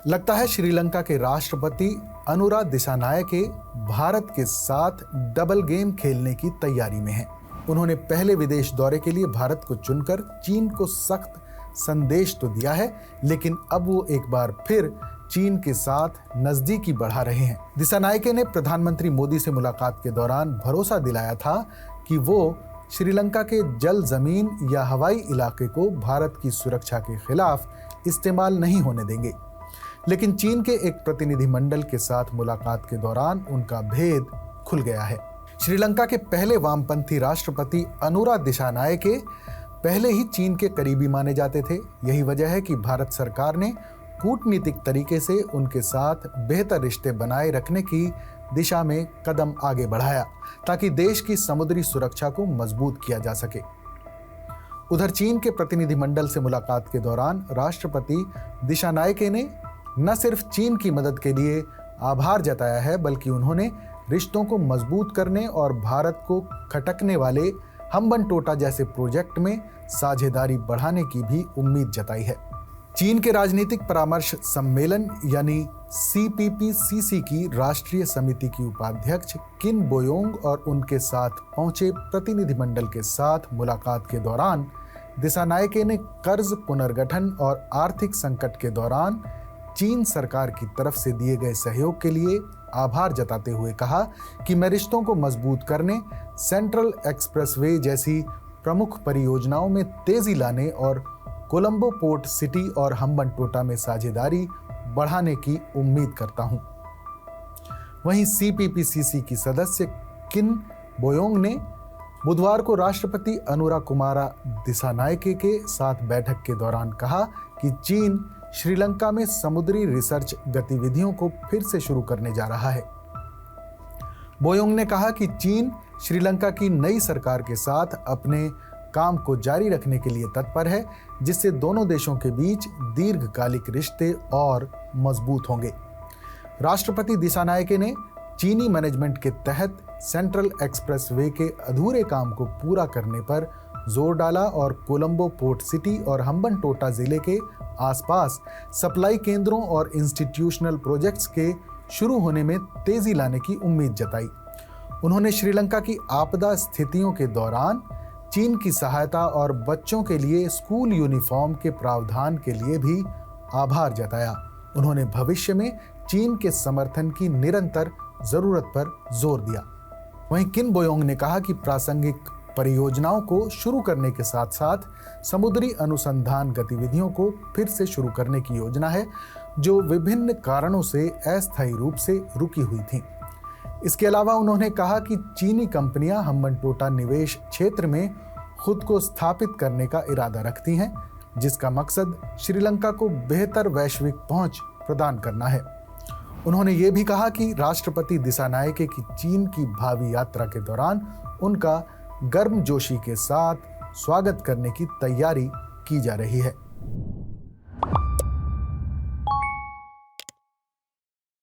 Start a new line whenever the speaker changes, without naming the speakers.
लगता है श्रीलंका के राष्ट्रपति अनुरा दिसानायके भारत के साथ डबल गेम खेलने की तैयारी में हैं। उन्होंने पहले विदेश दौरे के लिए भारत को चुनकर चीन को सख्त संदेश तो दिया है, लेकिन अब वो एक बार फिर चीन के साथ नजदीकी बढ़ा रहे हैं। दिसानायके ने प्रधानमंत्री मोदी से मुलाकात के दौरान भरोसा दिलाया था कि वो श्रीलंका के जल, जमीन या हवाई इलाके को भारत की सुरक्षा के खिलाफ इस्तेमाल नहीं होने देंगे। लेकिन चीन के एक प्रतिनिधिमंडल के साथ मुलाकात के दौरान उनका भेद खुल गया है। श्रीलंका के पहले वामपंथी राष्ट्रपति अनुरा दिसानायके पहले ही चीन के करीबी माने जाते थे। यही वजह है कि भारत सरकार ने कूटनीतिक तरीके से उनके साथ बेहतर रिश्ते बनाए रखने की दिशा में कदम आगे बढ़ाया, ताकि देश की समुद्री सुरक्षा को मजबूत किया जा सके। उधर चीन के प्रतिनिधिमंडल से मुलाकात के दौरान राष्ट्रपति दिसानायके ने न सिर्फ चीन की मदद के लिए आभार जताया है, बल्कि उन्होंने रिश्तों को मजबूत करने और भारत को खटकने वाले हम्बनटोटा जैसे प्रोजेक्ट में साझेदारी बढ़ाने की भी उम्मीद जताई है। चीन के राजनीतिक परामर्श सम्मेलन यानी CPPCC की राष्ट्रीय समिति की उपाध्यक्ष किन बोयोंग और उनके साथ पहुंचे प्रतिनिधिमंडल के साथ मुलाकात के दौरान दिसानायके ने कर्ज पुनर्गठन और आर्थिक संकट के दौरान चीन सरकार की तरफ से दिए गए सहयोग के लिए आभार जताते हुए कहा कि मैं रिश्तों को मजबूत करने, सेंट्रल एक्सप्रेसवे जैसी प्रमुख परियोजनाओं में तेजी लाने और कोलंबो पोर्ट सिटी और हम्बनटोटा में साझेदारी बढ़ाने की उम्मीद करता हूं। वहीं CPPCC की सदस्य किन बोयोंग ने बुधवार को राष्ट्रपति अनुरा कुमारा दिसानायके के साथ बैठक के दौरान कहा कि चीन श्रीलंका में समुद्री रिसर्च गतिविधियों को फिर से शुरू करने जा रहा है। बोयोंग ने कहा कि चीन श्रीलंका की नई सरकार के साथ अपने काम को जारी रखने के लिए तत्पर है, जिससे दोनों देशों के बीच दीर्घकालिक रिश्ते और मजबूत होंगे। राष्ट्रपति दिसानायके ने चीनी मैनेजमेंट के तहत सेंट्रल एक्सप्रेसवे के अधूरे काम को पूरा करने पर जोर डाला और कोलंबो पोर्ट सिटी और हम्बनटोटा जिले के आसपास सप्लाई केंद्रों और इंस्टीट्यूशनल प्रोजेक्ट्स के शुरू होने में तेजी लाने की उम्मीद जताई। उन्होंने श्रीलंका की आपदा स्थितियों के दौरान चीन की सहायता और बच्चों के लिए स्कूल यूनिफॉर्म के प्रावधान के लिए भी आभार जताया। उन्होंने भविष्य में चीन के समर्थन की निरंतर जरूरत पर जोर दिया। वहीं किन बोयोंग ने कहा कि प्रासंगिक परियोजनाओं को शुरू करने के साथ साथ समुद्री अनुसंधान गतिविधियों को फिर से शुरू करने की योजना है, जो विभिन्न कारणों से अस्थायी रूप से रुकी हुई थीं। इसके अलावा उन्होंने कहा कि चीनी कंपनियां हम्बनटोटा निवेश क्षेत्र में खुद को स्थापित करने का इरादा रखती हैं, जिसका मकसद श्रीलंका को बेहतर वैश्विक पहुंच प्रदान करना है। उन्होंने ये भी कहा कि राष्ट्रपति दिसानायके की चीन की भावी यात्रा के दौरान उनका गर्मजोशी के साथ स्वागत करने की तैयारी की जा रही है।